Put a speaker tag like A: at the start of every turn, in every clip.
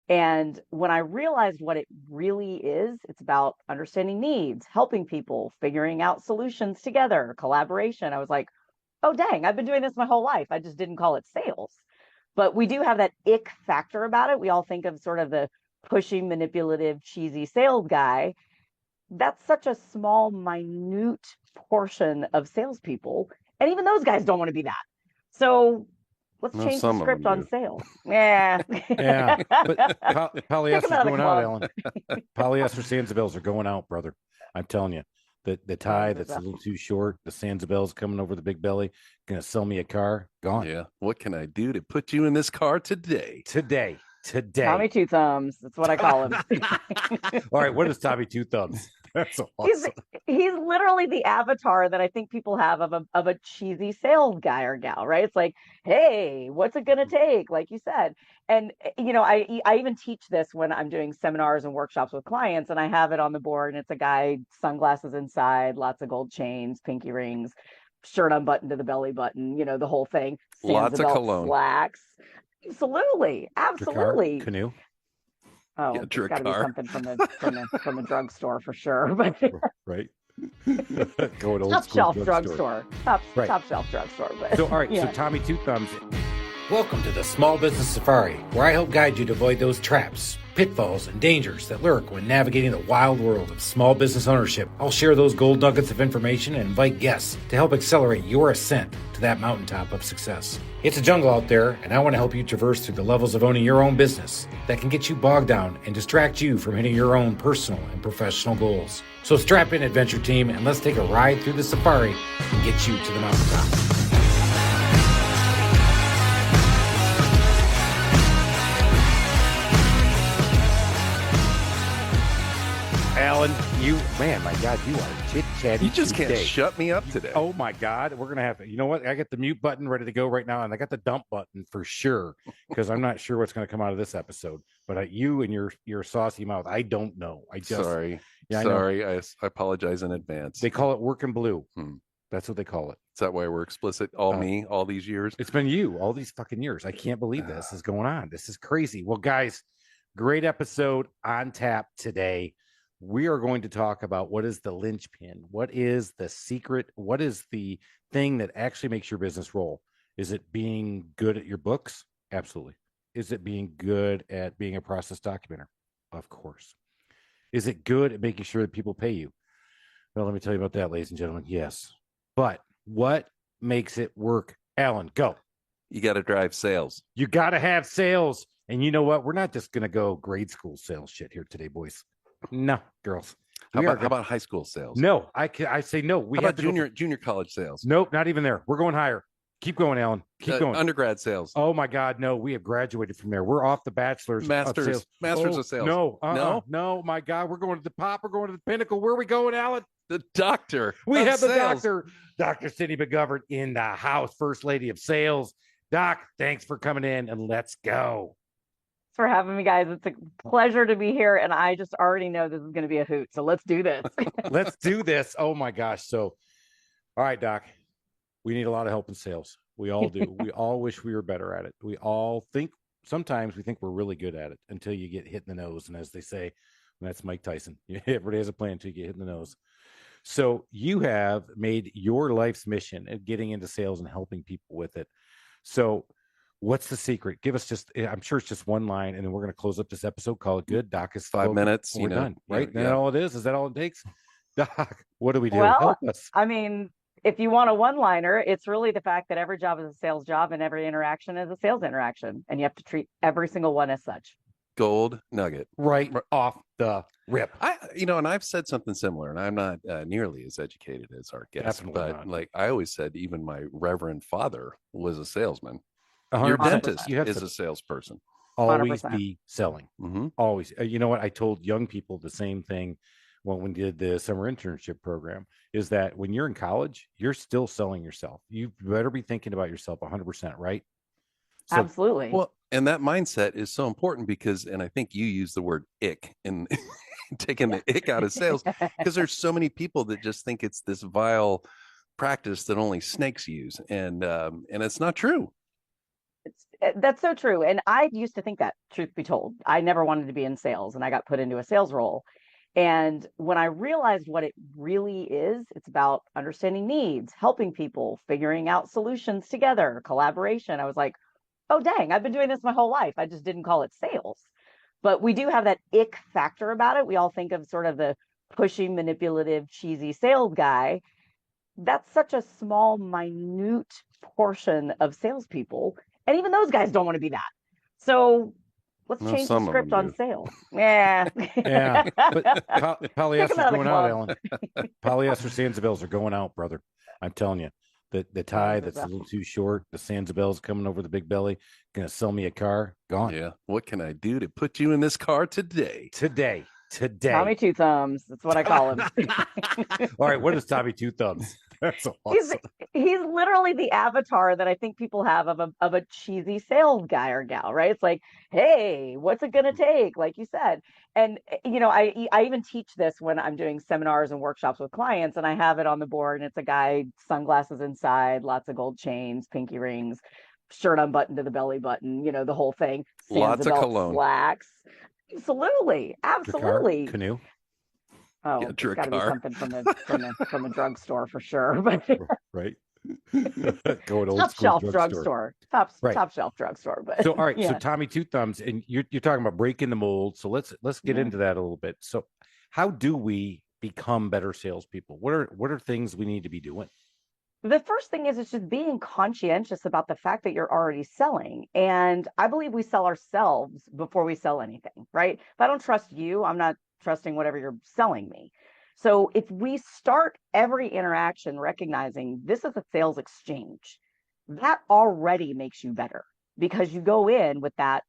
A: And when I realized what it really is, it's about understanding needs, helping people, figuring out solutions together, collaboration. I was like, oh, dang, I've been doing this my whole life. I just didn't call it sales. But we do have that ick factor about it. We all think of sort of the pushy, manipulative, cheesy sales guy. That's such a small, minute portion of salespeople. And even those guys don't want to be that. So let's
B: No,
A: change the
B: some of them
A: script on
B: do.
A: sales. Yeah.
C: Yeah, but
A: Kick 'em
C: polyesters
A: out of the
C: going out,
A: club.
C: Alan. Polyester Sansabills are going out, brother. I'm telling you. The tie that's a little too short, the Sansabills coming over the big belly, gonna sell me a car, gone.
B: Yeah. What can I do to put you in this car today?
C: Today.
A: Tommy Two Thumbs. That's what I call him.
C: All right, what is Tommy Two Thumbs? That's
A: He's
C: awesome.
A: he's literally the avatar that I think people have of a cheesy sales guy or gal, right? It's like, hey, what's it gonna take? Like you said. And I even teach this when I'm doing seminars and workshops with clients, and I have it on the board, and it's a guy, sunglasses inside, lots of gold chains, pinky rings, shirt unbuttoned to the belly button, the whole thing.
B: Lots of
A: Belt
B: cologne.
A: slacks. Absolutely,
C: Your car,
A: absolutely.
C: canoe.
A: Oh,
B: Yeah,
A: it's got to be
B: Drakkar.
A: something from the drugstore for sure. But
C: Right. Going old
A: top
C: school
A: shelf drugstore. Top shelf drugstore. But
C: So, all right.
A: yeah.
C: So, Tommy Two Thumbs. Welcome to the Small Business Safari, where I help guide you to avoid those traps, pitfalls, and dangers that lurk when navigating the wild world of small business ownership. I'll share those gold nuggets of information and invite guests to help accelerate your ascent to that mountaintop of success. It's a jungle out there, and I want to help you traverse through the levels of owning your own business that can get you bogged down and distract you from hitting your own personal and professional goals. So strap in, adventure team, and let's take a ride through the safari and get you to the mountaintop. Alan, my God, you are chit-chatty.
B: You just can't
C: today.
B: shut me up today.
C: Oh my God, we're gonna have to. You know what? I got the mute button ready to go right now, and I got the dump button for sure because I'm not sure what's going to come out of this episode. But you and your saucy mouth, I don't know.
B: Sorry.
C: Yeah,
B: Sorry. I apologize in advance.
C: They call it working blue.
B: Hmm.
C: That's what they call it.
B: Is that why we're explicit? Me, all these years?
C: It's been you all these fucking years. I can't believe this is going on. This is crazy. Well, guys, great episode on tap today. We are going to talk about what is the linchpin, what is the secret, what is the thing that actually makes your business roll. Is it being good at your books? Absolutely. Is it being good at being a process documenter? Of course. Is it good at making sure that people pay you? Well, let me tell you about that, ladies and gentlemen. Yes. But what makes it work? Alan, go.
B: You got to drive sales.
C: You got to have sales. And you know what? We're not just going to go grade school sales shit here today, boys. No, girls.
B: How about high school sales?
C: No, I say no.
B: How about junior college sales?
C: Nope, not even there. We're going higher. Keep going, Alan. Keep going.
B: Undergrad sales.
C: Oh my God, no. We have graduated from there. We're off the bachelor's.
B: Masters of sales.
C: No, no, my God. We're going to the top. We're going to the pinnacle. Where are we going, Alan?
B: The doctor.
C: We have the
B: sales.
C: doctor, Dr. Cindy McGovern in the house, First Lady of Sales. Doc, thanks for coming in and let's go.
A: For having me, guys. It's a pleasure to be here, and I just already know this is going to be a hoot. So let's do this.
C: Let's do this. Oh my gosh. So, all right, Doc, we need a lot of help in sales. We all do. We all wish we were better at it. We all think sometimes we think we're really good at it until you get hit in the nose. And as they say, that's Mike Tyson. Everybody has a plan until you get hit in the nose. So you have made your life's mission at getting into sales and helping people with it. So what's the secret? Give us I'm sure it's just one line, and then we're going to close up this episode. Call it good. Doc is
B: 5 minutes.
C: We're done, right?
B: Yeah.
C: Is that all it is? Is that all it takes? Doc, what do we do?
A: Well,
C: help us.
A: I mean, if you want a one-liner, it's really the fact that every job is a sales job and every interaction is a sales interaction, and you have to treat every single one as such.
B: Gold nugget.
C: Right off the rip.
B: And I've said something similar, and I'm not nearly as educated as our guest,
C: Definitely
B: but
C: not.
B: like I always said, even my reverend father was a salesman.
C: 100%.
B: Your dentist
C: You have
B: is
C: to
B: a salesperson.
C: always
A: 100%.
C: be selling.
B: Mm-hmm.
C: Always. You know what? I told young people the same thing when we did the summer internship program, is that when you're in college, you're still selling yourself. You better be thinking about yourself 100%, right? So,
A: Absolutely.
B: Well, and that mindset is so important because, and I think you use the word ick in taking the ick out of sales, because there's so many people that just think it's this vile practice that only snakes use. And it's not true.
A: That's so true. And I used to think that, truth be told, I never wanted to be in sales and I got put into a sales role. And when I realized what it really is, it's about understanding needs, helping people, figuring out solutions together, collaboration. I was like, oh, dang, I've been doing this my whole life. I just didn't call it sales. But we do have that ick factor about it. We all think of sort of the pushy, manipulative, cheesy sales guy. That's such a small, minute portion of salespeople. And even those guys don't want to be that. So let's
B: No,
A: change the
B: some of them
A: script on
B: do.
A: sales. Yeah.
C: Yeah, but
A: Kick them
C: polyester's
A: out of the
C: going out,
A: club.
C: Alan. Polyester Sansabills are going out, brother. I'm telling you. The tie that's a little too short, the Sansabills coming over the big belly, gonna sell me a car. Gone.
B: Yeah. What can I do to put you in this car today?
C: Today.
A: Tommy Two Thumbs. That's what I call him.
C: All right, what is Tommy Two Thumbs? That's
A: He's
C: awesome.
A: he's literally the avatar that I think people have of a cheesy sales guy or gal, right? It's like, hey, what's it gonna take? Like you said. And I even teach this when I'm doing seminars and workshops with clients, and I have it on the board, and it's a guy, sunglasses inside, lots of gold chains, pinky rings, shirt unbuttoned to the belly button, the whole thing,
B: Lots of
A: Sansabelt
B: cologne.
A: slacks. Absolutely,
C: Dracar,
A: absolutely.
C: canoe.
A: Oh,
B: Yeah,
A: it's got to be
B: Dracar.
A: something from the drugstore for sure. But
C: Right. Going old
A: top
C: school
A: shelf
C: drugstore.
A: drugstore,
C: Right.
A: top shelf drugstore. But
C: So all right, so
A: yeah,
C: Tommy Two Thumbs, and you're talking about breaking the mold. So let's get
A: yeah.
C: into that a little bit. So how do we become better salespeople? What are things we need to be doing?
A: The first thing is it's just being conscientious about the fact that you're already selling. And I believe we sell ourselves before we sell anything, right? If I don't trust you, I'm not trusting whatever you're selling me. So if we start every interaction recognizing this is a sales exchange, that already makes you better because you go in with that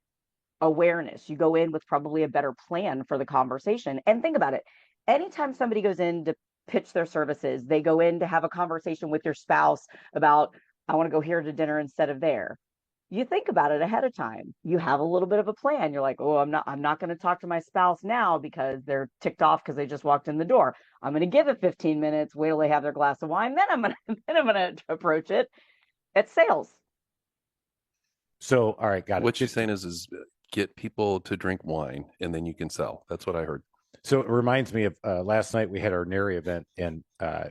A: awareness. You go in with probably a better plan for the conversation. And think about it. Anytime somebody goes in to pitch their services, they go in to have a conversation with your spouse about, I want to go here to dinner instead of there. You think about it ahead of time. You have a little bit of a plan. You're like, oh, I'm not going to talk to my spouse now because they're ticked off because they just walked in the door. I'm going to give it 15 minutes, wait till they have their glass of wine, then I'm going to approach it. It's sales.
C: So all right, got it.
B: What she's saying is get people to drink wine and then you can sell. That's what I heard.
C: So it reminds me of last night we had our NARI event and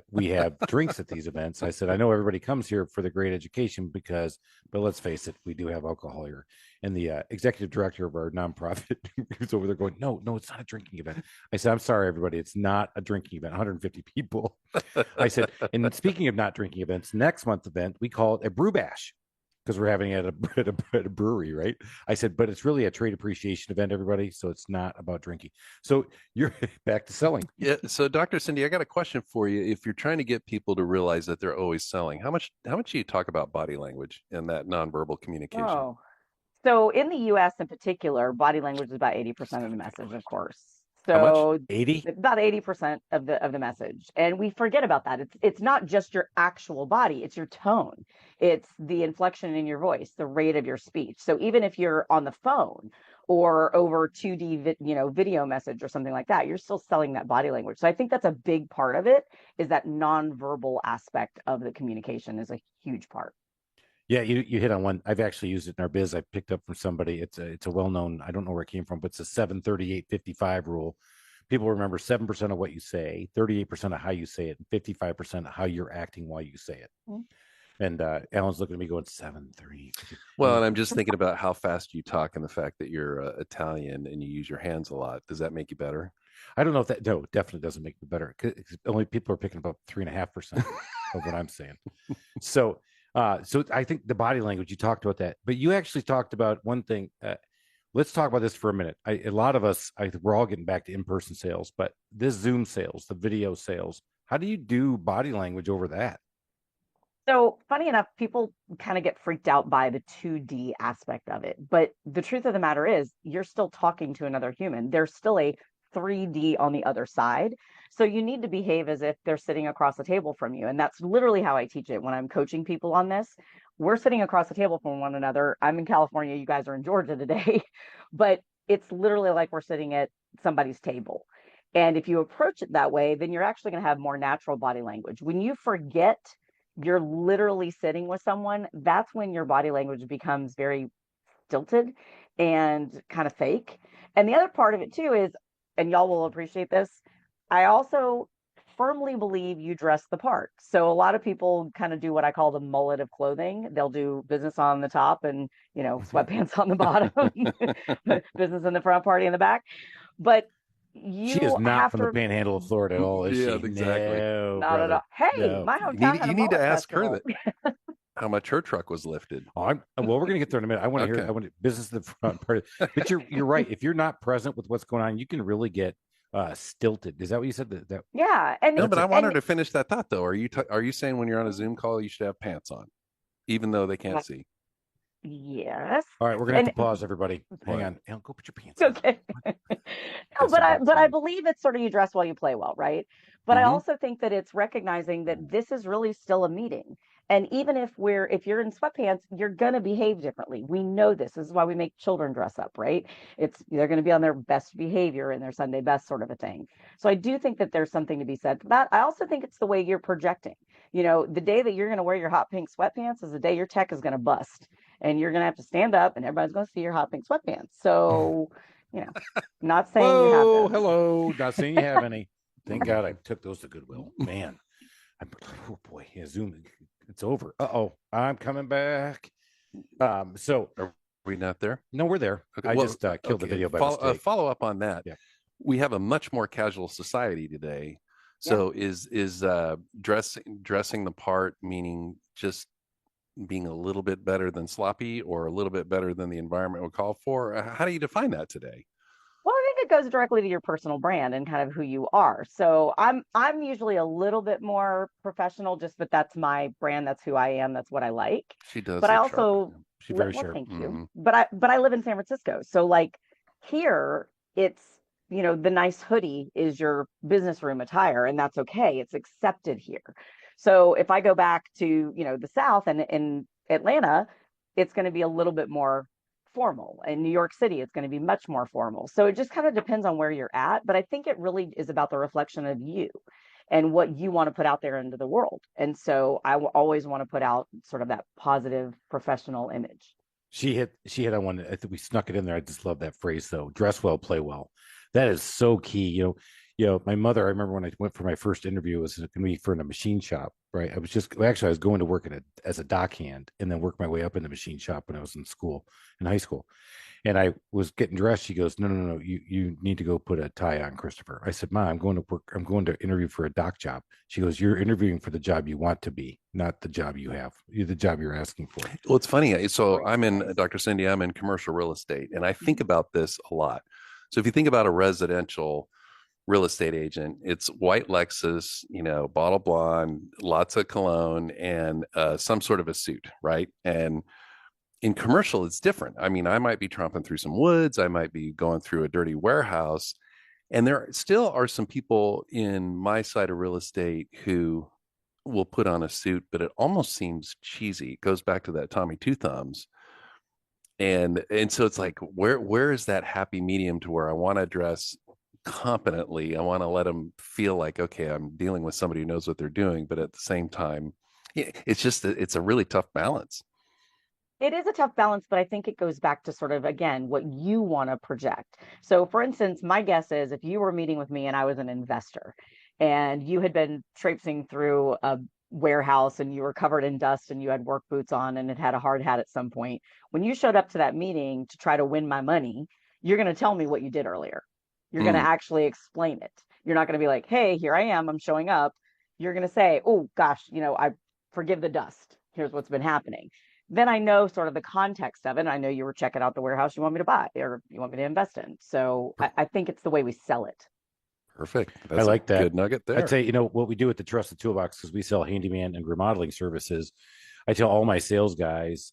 C: we have drinks at these events. I said, I know everybody comes here for the great education but let's face it, we do have alcohol here. And the executive director of our nonprofit was over there going, no, it's not a drinking event. I said, I'm sorry, everybody. It's not a drinking event, 150 people. I said, and speaking of not drinking events, next month event, we call it a brew bash because we're having it at a brewery, right? I said, but it's really a trade appreciation event, everybody. So it's not about drinking. So you're back to selling.
B: Yeah. So Dr. Cindy, I got a question for you. If you're trying to get people to realize that they're always selling, how much do you talk about body language and that nonverbal communication?
A: Oh, so in the US in particular, body language is about 80% of the message, of course.
B: How much?
A: So
C: 80?
A: about 80% of the message. And we forget about that. It's not just your actual body, it's your tone. It's the inflection in your voice, the rate of your speech. So even if you're on the phone or over 2D video message or something like that, you're still selling that body language. So I think that's a big part of it, is that nonverbal aspect of the communication is a huge part.
C: Yeah, you hit on one. I've actually used it in our biz. I picked up from somebody. It's a well known. I don't know where it came from, but it's a 7-38-55 rule. People remember 7% of what you say, 38% of how you say it, and 55% of how you're acting while you say it. Mm-hmm. And Alan's looking at me going 7-3.
B: Well, and I'm just thinking about how fast you talk and the fact that you're Italian and you use your hands a lot. Does that make you better?
C: I don't know if that. No, definitely doesn't make me better. Only people are picking up 3.5% of what I'm saying. So I think the body language, you talked about that, but you actually talked about one thing. Let's talk about this for a minute. A lot of us, we're all getting back to in-person sales, but this Zoom sales, the video sales, how do you do body language over that?
A: So funny enough, people kind of get freaked out by the 2D aspect of it. But the truth of the matter is you're still talking to another human. There's still a 3D on the other side. So you need to behave as if they're sitting across the table from you. And that's literally how I teach it when I'm coaching people on this. We're sitting across the table from one another. I'm in California. You guys are in Georgia today. But it's literally like we're sitting at somebody's table. And if you approach it that way, then you're actually going to have more natural body language. When you forget you're literally sitting with someone, that's when your body language becomes very stilted and kind of fake. And the other part of it too is, and y'all will appreciate this, I also firmly believe you dress the part. So a lot of people kind of do what I call the mullet of clothing. They'll do business on the top and, sweatpants on the bottom, business in the front, party in the back. But
C: She is
A: you
C: not
A: have
C: from the
A: to,
C: panhandle of Florida at all, is
B: Yeah,
C: she?
B: exactly.
C: No,
A: not at
C: brother.
A: all. Hey,
C: No.
A: my hometown had
B: You
A: a
B: need to
A: mullet
B: ask her
A: festival.
B: that how much her truck was lifted.
C: Well, we're going to get there in a minute. I want to hear.
B: Okay.
C: I want business in the front part. But you're right. If you're not present with what's going on, you can really get stilted. Is that what you said? That
A: Yeah,
B: No, but I want her
A: and
B: to finish that thought though. Are you saying when you're on a Zoom call you should have pants on, even though they can't see?
A: yes,
C: all right? We're going to have
A: and
C: to pause, everybody. Hang
B: What?
C: on. Go put your pants on.
A: okay. No,
C: Got some
A: but
C: boots
A: I
C: on.
A: believe it's sort of you dress well, you play well, right? But I
B: Mm-hmm.
A: also think that it's recognizing that this is really still a meeting. And even if you're in sweatpants, you're gonna behave differently. We know this. This is why we make children dress up, right? They're gonna be on their best behavior and their Sunday best sort of a thing. So I do think that there's something to be said for that. I also think it's the way you're projecting. The day that you're gonna wear your hot pink sweatpants is the day your tech is gonna bust. And you're gonna have to stand up and everybody's gonna see your hot pink sweatpants. So, not saying you have
C: Whoa,
A: them.
C: hello. Not saying you have any. Thank God I took those to Goodwill. Man, oh boy, yeah, Zoom. It's over. Uh-oh, I'm coming back. So
B: Are we not there?
C: no, we're there.
B: Okay,
C: I
B: well,
C: just killed the
B: okay.
C: video by
B: Follow
C: mistake.
B: up on that.
C: Yeah.
B: We have a much more casual society today.
A: Yeah.
B: So is dressing the part meaning just being a little bit better than sloppy or a little bit better than the environment would call for? How do you define that today?
A: Well, I think it goes directly to your personal brand and kind of who you are. So I'm usually a little bit more professional, just but that's my brand, that's who I am, that's what I like.
B: She does
A: But I
B: look sharp.
A: also
C: She's very
A: well,
C: sharp.
A: thank you.
B: Mhm.
A: But I live in San Francisco, so like here it's the nice hoodie is your business room attire, and that's okay. It's accepted here. So if I go back to the South and in Atlanta, it's going to be a little bit more formal. In New York City, it's going to be much more formal. So it just kind of depends on where you're at. But I think it really is about the reflection of you and what you want to put out there into the world. And so I will always want to put out sort of that positive professional image.
C: She hit on one. I think we snuck it in there. I just love that phrase though. Dress well, play well. That is so key. My mother, I remember when I went for my first interview, it was going to be for in a machine shop, right? I was going to work as a dockhand and then work my way up in the machine shop when I was in high school. And I was getting dressed. She goes, no, you need to go put a tie on, Christopher. I said, Ma, I'm going to interview for a dock job. She goes, you're interviewing for the job you want to be, not the job you have. You're the job you're asking for.
B: Well, it's funny. So I'm in, Dr. Cindy, I'm in commercial real estate, and I think about this a lot. So if you think about a residential real estate agent, it's white Lexus, bottle blonde, lots of cologne, and some sort of a suit, right? And in commercial, it's different. I mean, I might be tromping through some woods, I might be going through a dirty warehouse, and there still are some people in my side of real estate who will put on a suit, but it almost seems cheesy. It goes back to that Tommy Two Thumbs. And so it's like, where is that happy medium to where I want to dress competently? I want to let them feel like, okay, I'm dealing with somebody who knows what they're doing, but at the same time, it's a really tough balance.
A: It is a tough balance, but I think it goes back to sort of, again, what you want to project. So, for instance, my guess is if you were meeting with me and I was an investor and you had been traipsing through a warehouse and you were covered in dust and you had work boots on and had a hard hat at some point, when you showed up to that meeting to try to win my money, you're going to tell me what you did earlier. You're going to actually explain it. You're not going to be like, hey, here I am, I'm showing up. You're going to say, oh, gosh, I forgive the dust. Here's what's been happening. Then I know sort of the context of it. And I know you were checking out the warehouse you want me to buy or you want me to invest in. So I think it's the way we sell it.
B: Perfect.
C: I like that.
B: Good nugget there.
C: I'd say, what we do at the Trusted Toolbox, because we sell handyman and remodeling services. I tell all my sales guys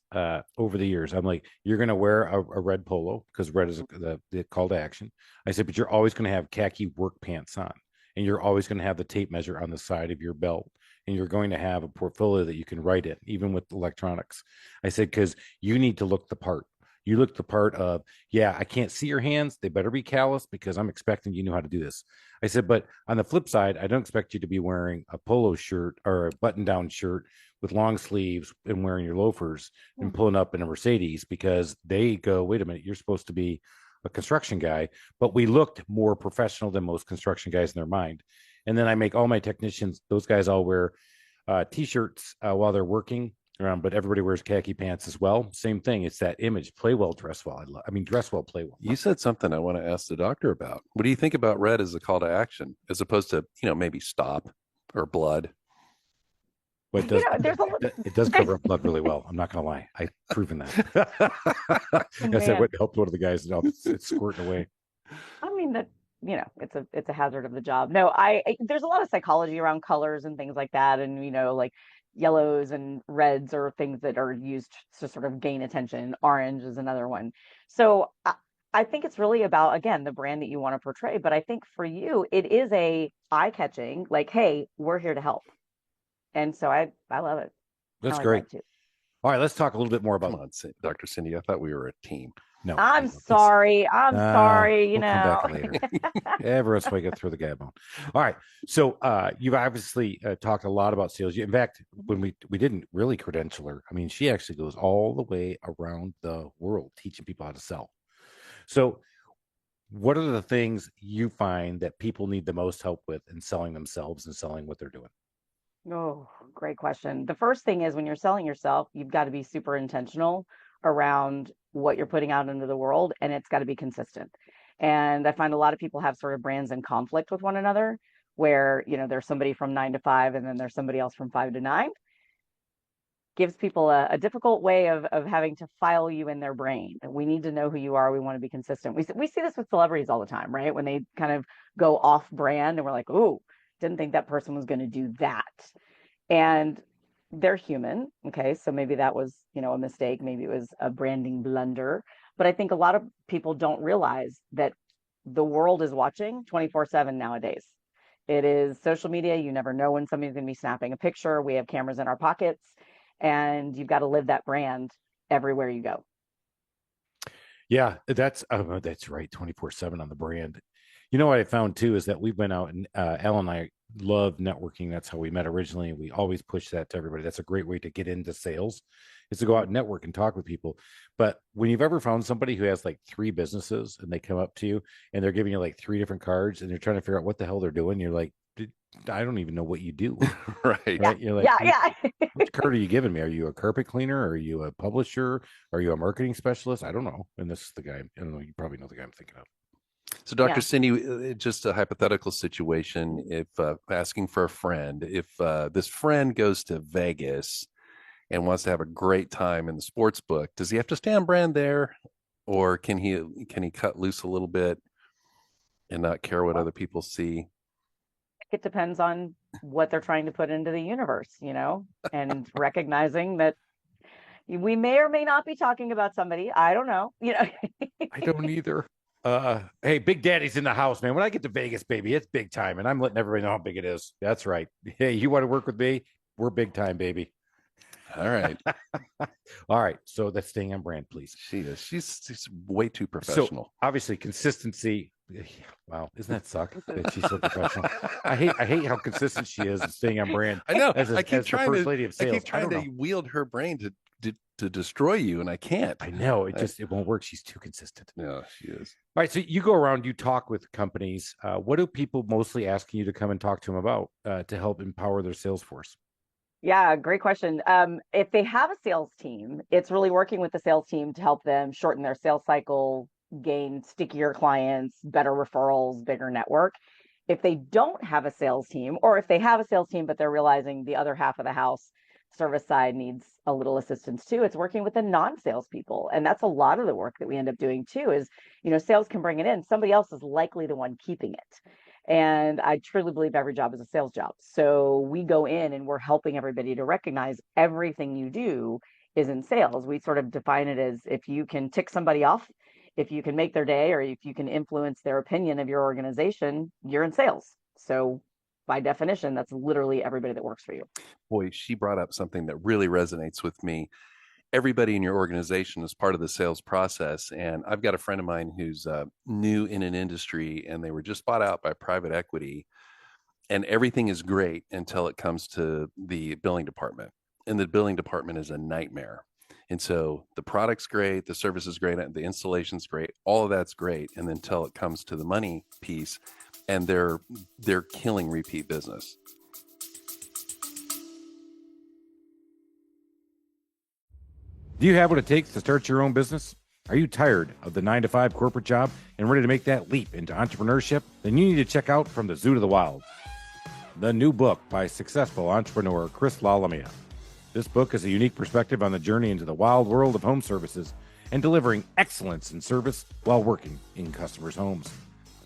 C: over the years, I'm like, you're going to wear a red polo because red is the call to action. I said, but you're always going to have khaki work pants on, and you're always going to have the tape measure on the side of your belt. And you're going to have a portfolio that you can write in, even with electronics. I said, because you need to look the part. You look the part of, I can't see your hands. They better be calloused because I'm expecting you know how to do this. I said, but on the flip side, I don't expect you to be wearing a polo shirt or a button-down shirt with long sleeves and wearing your loafers and pulling up in a Mercedes because they go, wait a minute, you're supposed to be a construction guy, but we looked more professional than most construction guys in their mind. And then I make all my technicians, those guys all wear t-shirts while they're working, but everybody wears khaki pants as well. Same thing. It's that image. Play well, dress well. I mean, dress well, play well.
B: You said something I want to ask the doctor about. What do you think about red as a call to action, as opposed to, maybe stop or blood?
C: But it does cover up blood really well. I'm not going to lie. I've proven that. I said, what helped one of the guys, and it's squirting away.
A: I mean, that, it's a hazard of the job. No, there's a lot of psychology around colors and things like that. And, like yellows and reds are things that are used to sort of gain attention. Orange is another one. So I think it's really about, again, the brand that you want to portray. But I think for you, it is a eye-catching, like, hey, we're here to help. And so I love it.
C: That's great. All right, let's talk a little bit more about.
B: Come on, Dr. Cindy. I thought we were a team.
C: No,
A: I'm sorry. I'm sorry.
C: We'll come back later. Everyone's waking up through the gab bone. All right. So you've obviously talked a lot about sales. In fact, when we didn't really credential her, I mean, she actually goes all the way around the world teaching people how to sell. So what are the things you find that people need the most help with in selling themselves and selling what they're doing?
A: Oh, great question. The first thing is when you're selling yourself, you've got to be super intentional around what you're putting out into the world, and it's got to be consistent. And I find a lot of people have sort of brands in conflict with one another, where, there's somebody from 9 to 5 and then there's somebody else from 5 to 9. Gives people a difficult way of having to file you in their brain. We need to know who you are. We want to be consistent. We see this with celebrities all the time, right? When they kind of go off brand and we're like, ooh, didn't think that person was going to do that. And they're human. Okay. So maybe that was, a mistake. Maybe it was a branding blunder. But I think a lot of people don't realize that the world is watching 24/7 nowadays. It is social media. You never know when somebody's going to be snapping a picture. We have cameras in our pockets, and you've got to live that brand everywhere you go.
C: Yeah, that's right. 24/7 on the brand. You know what I found too is that we've been out and Al and I love networking. That's how we met originally. We always push that to everybody. That's a great way to get into sales, is to go out and network and talk with people. But when you've ever found somebody who has like 3 businesses and they come up to you and they're giving you like 3 different cards and you're trying to figure out what the hell they're doing, you're like, I don't even know what you do.
B: Right.
A: Yeah.
C: You're like,
A: yeah.
C: Which card are you giving me? Are you a carpet cleaner? Are you a publisher? Are you a marketing specialist? I don't know. And this is the guy. I don't know. You probably know the guy I'm thinking of.
B: So, Dr. Cindy, just a hypothetical situation. If asking for a friend, if this friend goes to Vegas and wants to have a great time in the sports book, does he have to stay on brand there, or can he cut loose a little bit and not care what other people see?
A: It depends on what they're trying to put into the universe, and recognizing that we may or may not be talking about somebody. I don't know.
C: I don't either. Hey, Big Daddy's in the house, man. When I get to Vegas, baby, it's big time, and I'm letting everybody know how big it is. That's right. Hey, you want to work with me? We're big time, baby.
B: All right.
C: All right. So that's staying on brand, please.
B: She is. She's way too professional.
C: So obviously, consistency. Wow, doesn't that suck that she's so professional? I hate how consistent she is in staying on brand.
B: I know.
C: I keep trying the first lady of sales.
B: I keep trying to wield her brain to destroy you, and I can't.
C: I know. It won't work. She's too consistent.
B: No, she is.
C: All right. So you go around, you talk with companies. What do people mostly asking you to come and talk to them about to help empower their sales force?
A: Yeah, great question. If they have a sales team, it's really working with the sales team to help them shorten their sales cycle, gain stickier clients, better referrals, bigger network. If they don't have a sales team, or if they have a sales team, but they're realizing the other half of the house service side needs a little assistance too, it's working with the non-sales people. And that's a lot of the work that we end up doing too, is, sales can bring it in. Somebody else is likely the one keeping it. And I truly believe every job is a sales job. So we go in and we're helping everybody to recognize everything you do is in sales. We sort of define it as, if you can tick somebody off, if you can make their day, or if you can influence their opinion of your organization, you're in sales. So by definition, that's literally everybody that works for you.
B: Boy, she brought up something that really resonates with me. Everybody in your organization is part of the sales process. And I've got a friend of mine who's new in an industry, and they were just bought out by private equity. And everything is great until it comes to the billing department. and the billing department is a nightmare. And so the product's great, the service is great, the installation's great, all of that's great. And then until it comes to the money piece, and they're killing repeat business.
C: Do you have what it takes to start your own business? Are you tired of the 9-to-5 corporate job and ready to make that leap into entrepreneurship? Then you need to check out From the Zoo to the Wild, the new book by successful entrepreneur Chris Lalamia. This book is a unique perspective on the journey into the wild world of home services and delivering excellence in service while working in customers' homes.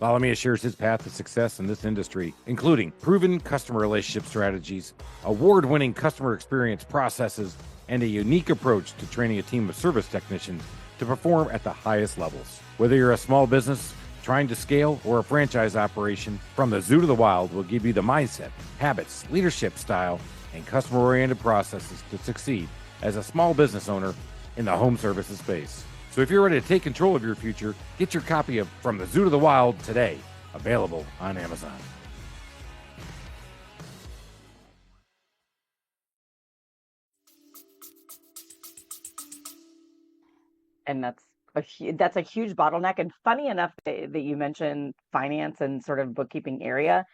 C: Lalamia shares his path to success in this industry, including proven customer relationship strategies, award-winning customer experience processes, and a unique approach to training a team of service technicians to perform at the highest levels. Whether you're a small business trying to scale or a franchise operation, From the Zoo to the Wild will give you the mindset, habits, leadership style, and customer-oriented processes to succeed as a small business owner in the home services space. So if you're ready to take control of your future, get your copy of From the Zoo to the Wild today, available on Amazon.
A: And that's a huge bottleneck. And funny enough that you mentioned finance and sort of bookkeeping area,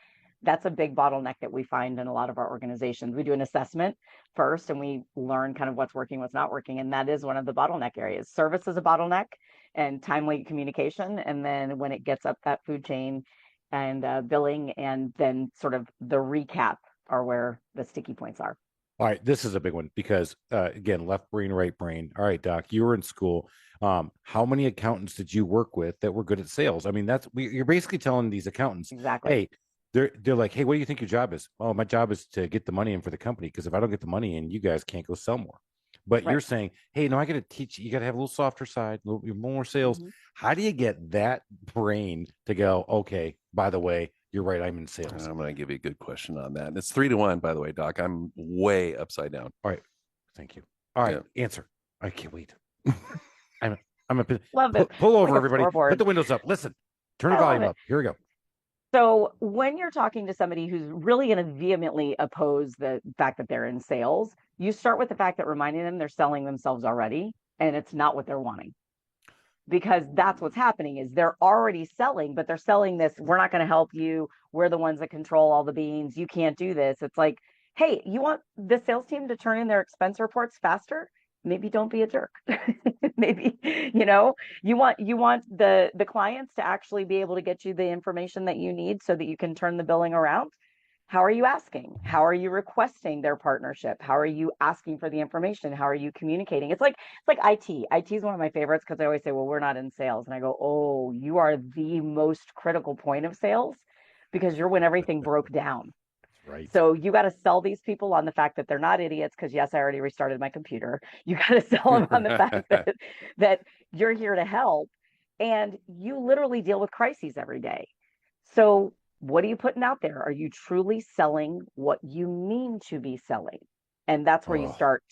A: that's a big bottleneck that we find in a lot of our organizations. We do an assessment first and we learn kind of what's working, what's not working. And that is one of the bottleneck areas. Service is a bottleneck and timely communication. And then when it gets up that food chain and billing and then sort of the recap are where the sticky points are.
C: All right, this is a big one because, again, left brain, right brain. All right, Doc, you were in school. How many accountants did you work with that were good at sales? I mean, you're basically telling these accountants,
A: exactly.
C: Hey, they're like, hey, what do you think your job is? Oh, my job is to get the money in for the company because if I don't get the money in, you guys can't go sell more. But right. You're saying, hey, no, I got to teach you. You got to have a little softer side, a little more sales. Mm-hmm. How do you get that brain to go, okay, by the way, you're right, I'm in sales?
B: I'm going to give you a good question on that. And it's 3-1, by the way, Doc. I'm way upside down.
C: All right. Thank you. All right. Yeah. Answer. I can't wait. I'm a pull over, everybody. Put the windows up. Listen, turn the volume up. Here we go.
A: So when you're talking to somebody who's really going to vehemently oppose the fact that they're in sales, you start with the fact that reminding them they're selling themselves already, and it's not what they're wanting. Because that's what's happening is they're already selling, but they're selling this, we're not going to help you. We're the ones that control all the beans. You can't do this. It's like, hey, you want the sales team to turn in their expense reports faster? Maybe don't be a jerk. Maybe, you want the clients to actually be able to get you the information that you need so that you can turn the billing around. How are you asking? How are you requesting their partnership? How are you asking for the information? How are you communicating? It's like IT. IT is one of my favorites because I always say, well, we're not in sales. And I go, oh, you are the most critical point of sales because you're when everything broke down.
C: Right.
A: So you got to sell these people on the fact that they're not idiots because, yes, I already restarted my computer. You got to sell them on the fact that you're here to help. And you literally deal with crises every day. So what are you putting out there? Are you truly selling what you mean to be selling? And that's where you start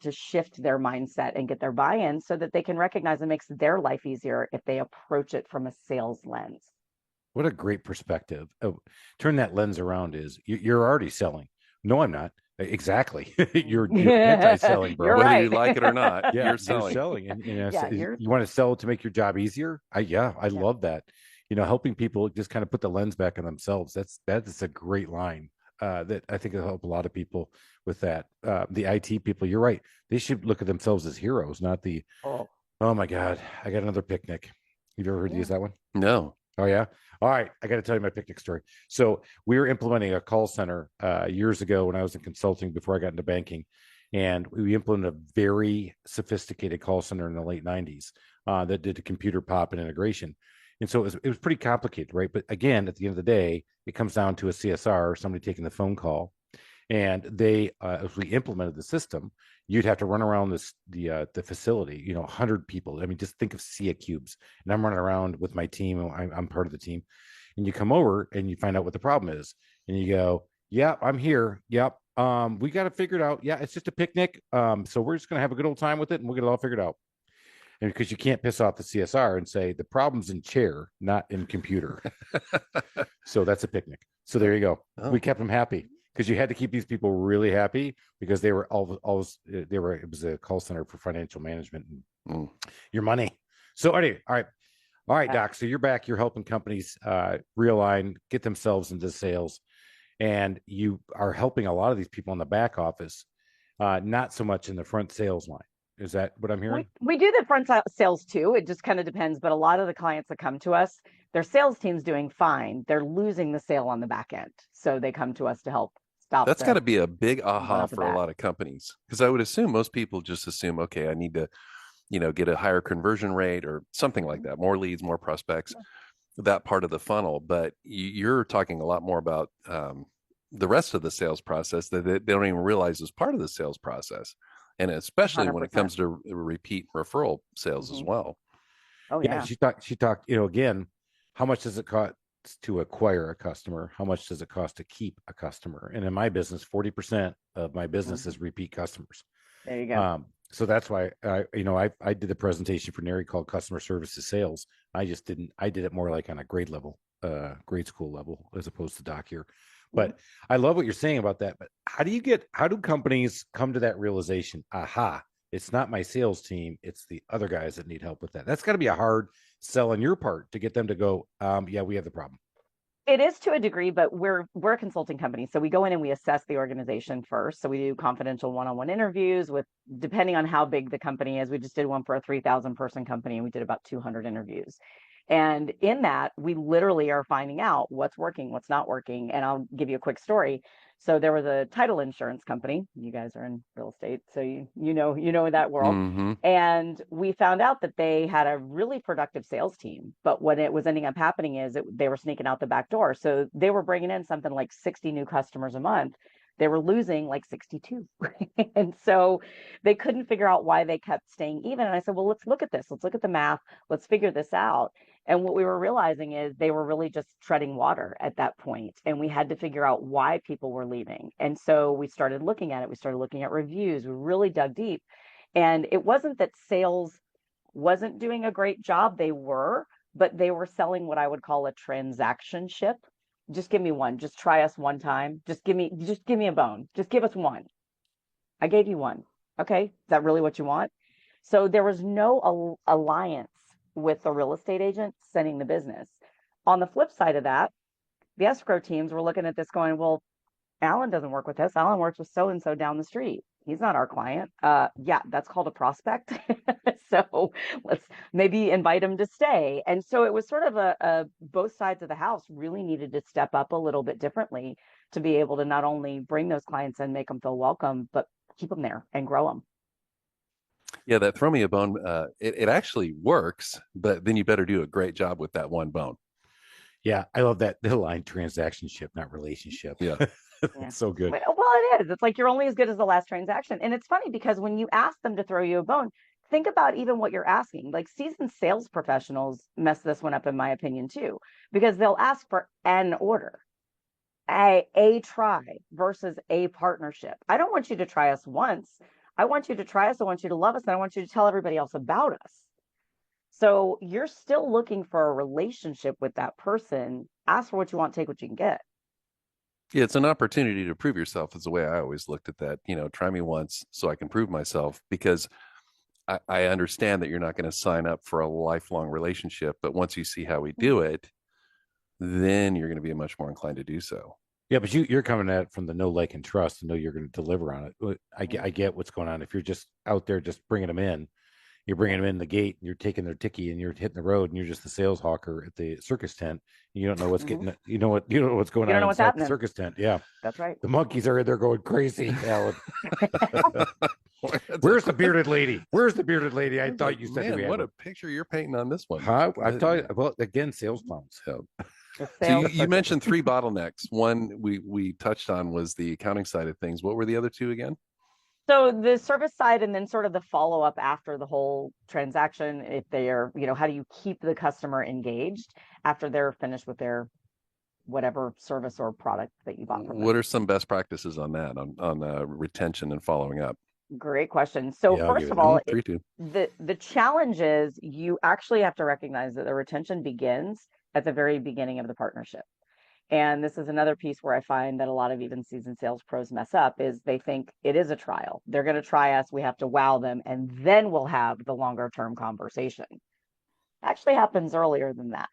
A: to shift their mindset and get their buy-in so that they can recognize it makes their life easier if they approach it from a sales lens.
C: What a great perspective. Oh, turn that lens around is you're already selling. No, I'm not. Exactly. you're anti-selling, bro.
A: You're
B: Whether
A: right.
B: you like it or not,
C: yeah,
B: you're selling.
C: And you want to sell to make your job easier? I love that. Helping people just kind of put the lens back on themselves. That's a great line that I think will help a lot of people with that. The IT people, you're right. They should look at themselves as heroes, not the, oh my God, I got another picnic. You've ever heard to use that one?
B: No.
C: Oh, yeah. All right. I got to tell you my picnic story. So we were implementing a call center years ago when I was in consulting before I got into banking. And we implemented a very sophisticated call center in the late 90s that did the computer pop and integration. And so it was pretty complicated, right? But again, at the end of the day, it comes down to a CSR, somebody taking the phone call. And they, as we implemented the system, you'd have to run around the facility, 100 people. I mean, just think of SIA cubes. And I'm running around with my team. I'm part of the team. And you come over and you find out what the problem is. And you go, yeah, I'm here. Yep. We got to figure it out. Yeah, it's just a picnic. So we're just going to have a good old time with it and we'll get it all figured out. And because you can't piss off the CSR and say the problem's in chair, not in computer. So that's a picnic. So there you go. Oh. We kept them happy. because you had to keep these people really happy because they were always it was a call center for financial management and your money. So anyway, all right, Doc. So you're back. You're helping companies realign, get themselves into sales, and you are helping a lot of these people in the back office, not so much in the front sales line. Is that what I'm hearing?
A: We do the front sales too. It just kind of depends. But a lot of the clients that come to us, their sales team's doing fine. They're losing the sale on the back end. So they come to us to help stop.
B: That's got to be a big aha for
A: bat.
B: a lot of companies, because I would assume most people just assume, okay, I need to, get a higher conversion rate or something like that, more leads, more prospects, that part of the funnel. But you're talking a lot more about the rest of the sales process that they don't even realize is part of the sales process. And especially
A: 100%.
B: when it comes to repeat referral sales as well.
A: Oh yeah.
C: She talked, again, how much does it cost to acquire a customer? How much does it cost to keep a customer? And in my business, 40% of my business is repeat customers.
A: There you go.
C: So that's why I did a presentation for NARI called Customer Services Sales. I did it more like on a grade school level, as opposed to Doc here. But I love what you're saying about that. But how do companies come to that realization? Aha, it's not my sales team, it's the other guys that need help with that. That's got to be a hard sell on your part to get them to go, yeah, we have the problem.
A: It is to a degree, but we're a consulting company. So we go in and we assess the organization first. So we do confidential one-on-one interviews with, depending on how big the company is. We just did one for a 3,000 person company and we did about 200 interviews. And in that, we literally are finding out what's working, what's not working. And I'll give you a quick story. So there was a title insurance company. You guys are in real estate, so you know that world.
B: Mm-hmm.
A: And we found out that they had a really productive sales team. But what it was ending up happening is they were sneaking out the back door. So they were bringing in something like 60 new customers a month. They were losing like 62. And so they couldn't figure out why they kept staying even. And I said, well, let's look at this. Let's look at the math. Let's figure this out. And what we were realizing is they were really just treading water at that point. And we had to figure out why people were leaving. And so we started looking at it. We started looking at reviews. We really dug deep. And it wasn't that sales wasn't doing a great job. They were, but they were selling what I would call a transactionship. Just give me one. Just try us one time. Just give me a bone. Just give us one. I gave you one. Okay. Is that really what you want? So there was no alliance with the real estate agent sending the business. On the flip side of that, the escrow teams were looking at this going, well, Alan doesn't work with us. Alan works with so-and-so down the street. He's not our client. Yeah, that's called a prospect. So let's maybe invite him to stay. And so it was sort of a both sides of the house really needed to step up a little bit differently to be able to not only bring those clients and make them feel welcome, but keep them there and grow them.
B: Yeah, that throw me a bone, it actually works, but then you better do a great job with that one bone.
C: Yeah, I love that the line transactionship, not relationship.
B: Yeah.
C: It's so good.
A: Well, it is. It's like you're only as good as the last transaction. And it's funny because when you ask them to throw you a bone, think about even what you're asking. Like seasoned sales professionals mess this one up, in my opinion, too, because they'll ask for an order, a try versus a partnership. I don't want you to try us once. I want you to try us. I want you to love us. And I want you to tell everybody else about us. So you're still looking for a relationship with that person. Ask for what you want, take what you can get.
B: Yeah, it's an opportunity to prove yourself is the way I always looked at that. Try me once so I can prove myself, because I understand that you're not going to sign up for a lifelong relationship. But once you see how we do it, then you're going to be much more inclined to do so.
C: Yeah, but you're coming at it from the know, like, and trust and know you're going to deliver on it. I get what's going on. If you're just out there just bringing them in, you're bringing them in the gate and you're taking their ticky and you're hitting the road and you're just the sales hawker at the circus tent. And you don't know what's getting, you know what's going on inside the circus tent. Yeah,
A: that's right.
C: The monkeys are in there going crazy. Alan. Where's the bearded lady? Where's the bearded lady? I thought you said,
B: man, what a picture you're painting on this one.
C: Huh? I thought you, well, again, sales clowns.
B: So you mentioned 3 bottlenecks. One we touched on was the accounting side of things. What were the other 2 again?
A: So the service side, and then sort of the follow-up after the whole transaction, if they are, how do you keep the customer engaged after they're finished with their whatever service or product that you bought from them?
B: What are some best practices on that, on retention and following up?
A: Great question. So first of all, the challenge is you actually have to recognize that the retention begins at the very beginning of the partnership. And this is another piece where I find that a lot of even seasoned sales pros mess up is they think it is a trial. They're going to try us. We have to wow them, and then we'll have the longer term conversation. It actually happens earlier than that.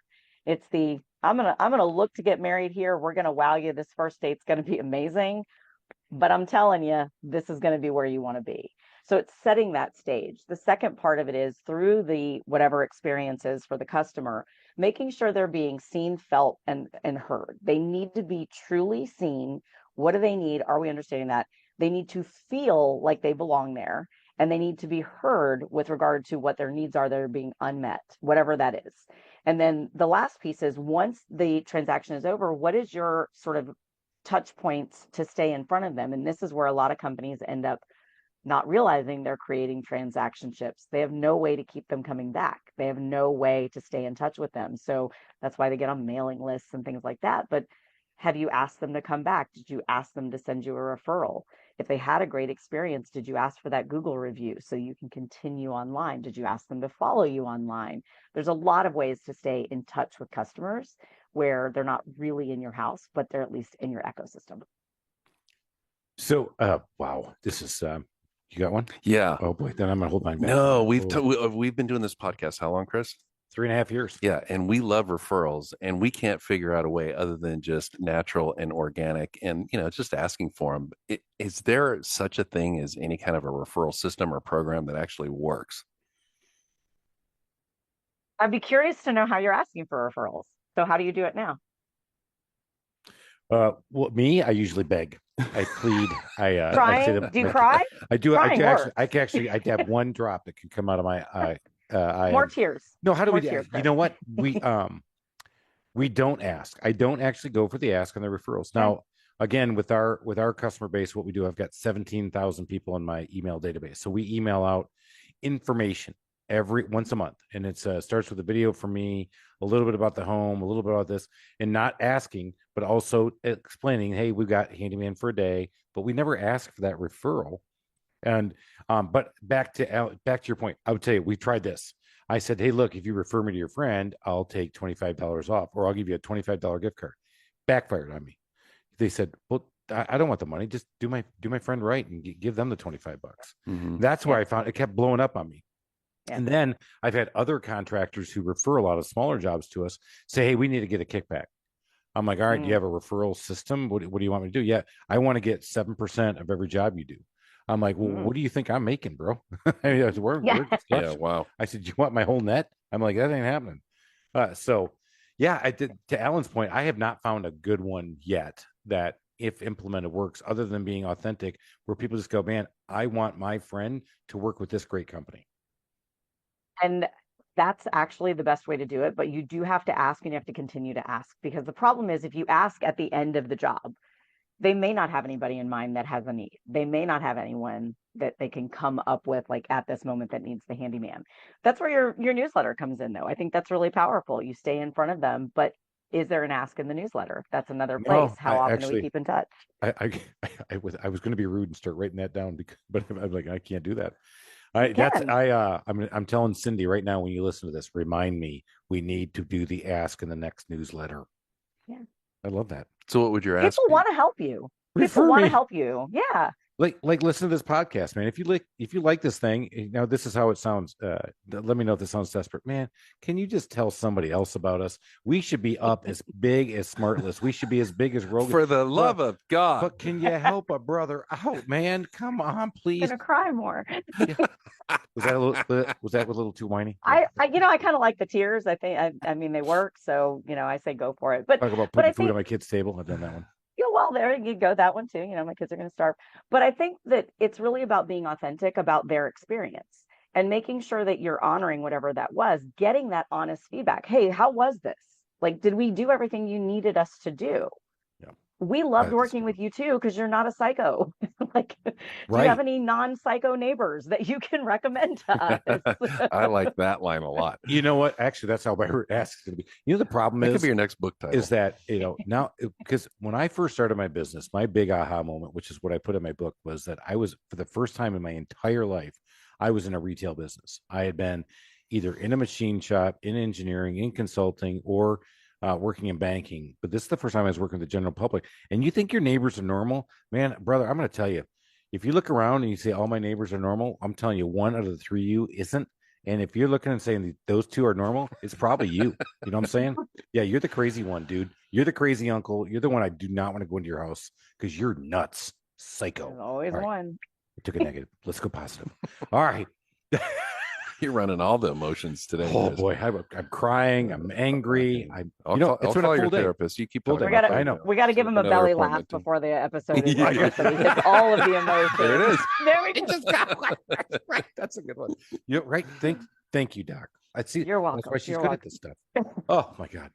A: It's the I'm gonna look to get married here. We're gonna wow you. This first date's gonna be amazing. But I'm telling you, this is going to be where you want to be. So it's setting that stage. The second part of it is through the whatever experience is for the customer, making sure they're being seen, felt, and heard. They need to be truly seen. What do they need? Are we understanding that? They need to feel like they belong there, and they need to be heard with regard to what their needs are that are being unmet, whatever that is. And then the last piece is once the transaction is over, what is your sort of touch points to stay in front of them? And this is where a lot of companies end up not realizing they're creating transactionships. They have no way to keep them coming back. They have no way to stay in touch with them. So that's why they get on mailing lists and things like that. But have you asked them to come back? Did you ask them to send you a referral? If they had a great experience, did you ask for that Google review so you can continue online? Did you ask them to follow you online? There's a lot of ways to stay in touch with customers where they're not really in your house, but they're at least in your ecosystem.
C: So, wow, this is, you got one?
B: Yeah.
C: Oh boy, then I'm gonna hold mine back.
B: No, we've been doing this podcast how long, Chris?
C: 3.5 years.
B: Yeah, and we love referrals, and we can't figure out a way other than just natural and organic, and just asking for them. Is there such a thing as any kind of a referral system or program that actually works?
A: I'd be curious to know how you're asking for referrals. So how do you do it now?
C: Well, me, I usually beg. I plead.
A: Crying? Do you cry?
C: I do.
A: Crying
C: I can actually. I have one drop that can come out of my eye.
A: More tears.
C: No, how do
A: More
C: we?
A: tears,
C: You know what? We don't ask. I don't actually go for the ask on the referrals. Now, again, with our customer base, what we do, I've got 17,000 people in my email database. So we email out information once a month, and it starts with a video from me, a little bit about the home, a little bit about this, and not asking, but also explaining, hey, we've got handyman for a day, but we never ask for that referral. And but back to your point, I would tell you, we tried this. I said, hey, look, if you refer me to your friend, I'll take $25 off, or I'll give you a $25 gift card. Backfired on me. They said, well, I don't want the money. Just do my friend right and give them the $25. Mm-hmm. That's where I found it kept blowing up on me. Yeah. And then I've had other contractors who refer a lot of smaller jobs to us say, hey, we need to get a kickback. I'm like, all right, do you have a referral system? What do you want me to do? Yeah, I want to get 7% of every job you do. I'm like, well, what do you think I'm making, bro? I mean, yeah, wow. I said, you want my whole net? I'm like, that ain't happening. So, yeah, I did. To Alan's point, I have not found a good one yet that, if implemented, works, other than being authentic, where people just go, man, I want my friend to work with this great company.
A: And that's actually the best way to do it. But you do have to ask, and you have to continue to ask, because the problem is if you ask at the end of the job, they may not have anybody in mind that has a need. They may not have anyone that they can come up with like at this moment that needs the handyman. That's where your newsletter comes in, though. I think that's really powerful. You stay in front of them, but is there an ask in the newsletter? That's another place. How often do we keep in touch?
C: I was going to be rude and start writing that down, but I'm like, I can't do that. I'm telling Cindy right now, when you listen to this, remind me we need to do the ask in the next newsletter. Yeah, I love that.
B: So what would your ask?
A: People want to help you. People want to help you. Yeah.
C: Like listen to this podcast, man. If you like this thing, this is how it sounds. Let me know if this sounds desperate, man. Can you just tell somebody else about us? We should be up as big as Smartless. We should be as big as Rogan.
B: For the love of God!
C: But can you help a brother out, man? Come on, please.
A: I'm gonna cry more.
C: Was that a little too whiny?
A: I kind of like the tears. I think I mean they work, so I say go for it. But
C: talk about putting food on my kid's table. I've done that one.
A: Yeah, well, there you go. That one too. My kids are going to starve. But I think that it's really about being authentic about their experience and making sure that you're honoring whatever that was, getting that honest feedback. Hey, how was this? Like, did we do everything you needed us to do? Yeah. We loved working with you too, because you're not a psycho. Like, do you have any non-psycho neighbors that you can recommend to us?
B: I like that line a lot.
C: You know what? Actually, that's how my ask is going to be. The problem
B: that could be your next book title.
C: Is that, now, because when I first started my business, my big aha moment, which is what I put in my book, was that I was, for the first time in my entire life, I was in a retail business. I had been either in a machine shop, in engineering, in consulting, or working in banking, but this is the first time I was working with the general public. And you think your neighbors are normal, man, brother? I'm going to tell you, if you look around and you say all my neighbors are normal, I'm telling you, 1 out of the 3 of you isn't. And if you're looking and saying those 2 are normal, it's probably you. You know what I'm saying? Yeah, you're the crazy one, dude. You're the crazy uncle. You're the one I do not want to go into your house because you're nuts, psycho.
A: There's always one.
C: I took a negative. Let's go positive. All right.
B: You're running all the emotions today.
C: Oh boy, I'm crying. I'm angry.
B: I'll call your therapist. You keep talking.
C: I know.
A: We got to give him a belly laugh before the episode is over, so he hits all of the emotions.
B: There it is.
A: There we go.
C: It just got right. That's a good one. You know, right? Thank you, Doc. I see.
A: You're welcome.
C: That's why she's good at this stuff. Oh my God.